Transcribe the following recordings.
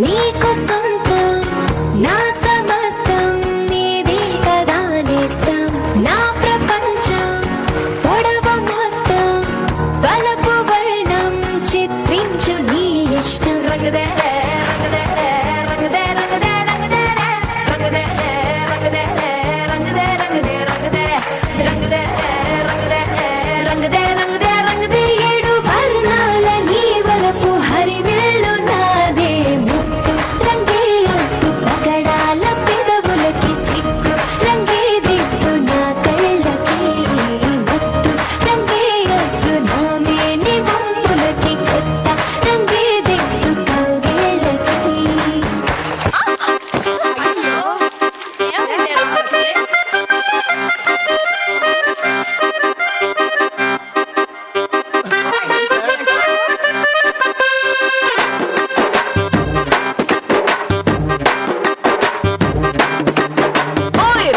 నీకు సొంతం నా సమస్తం నీదే కదా నేస్తం నా ప్రపంచం పొడవ మొత్తం బలపు వర్ణం చిత్రించు నీ ఇష్టం రంగదే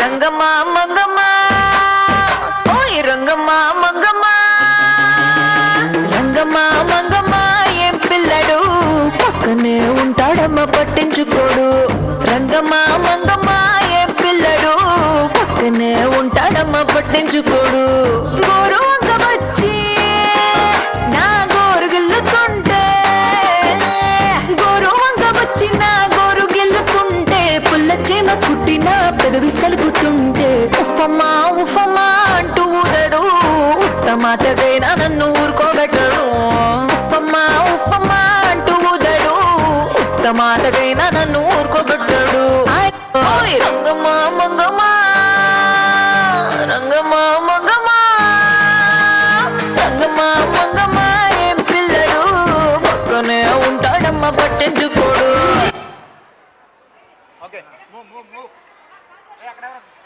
రంగమ్మా మంగమ్మా ఓయ్ రంగమ్మా మంగమ్మా రంగమ్మా మంగమ్మా ఏం పిల్లడు పక్కనే ఉంటాడమ్మ పట్టించుకోడు రంగమ్మా మంగమ్మా ఏం పిల్లడు పక్కనే ఉంటాడమ్మ పట్టించుకోడు గోరు వంక వచ్చి నా గోరు గిల్లుతుంటే గోరు వంక వచ్చి నా గోరు గిల్లుతుంటే పుల్ల చేమ కుట్టిన పెదవి సలుపుతుంటే ఉఫమ్మా ఉఫమ్మా అంటూ ఊదడు ఉత్తమాటకైనా నన్ను ఊరుకోబెట్టడు ఉఫమ్మా ఉఫమ్మా అంటూ ఊదడు ఉత్తమాటకైనా నన్ను ఊరుకోబెట్టడు ఓయ్ రంగమ్మా మంగమ్మా రంగమ్మా మంగమ్మా రంగమ్మా మంగమ్మా ఏం పిల్లడు పక్కనే ఉంటాడమ్మ పట్టించుకోడు. Okay, move. Hey,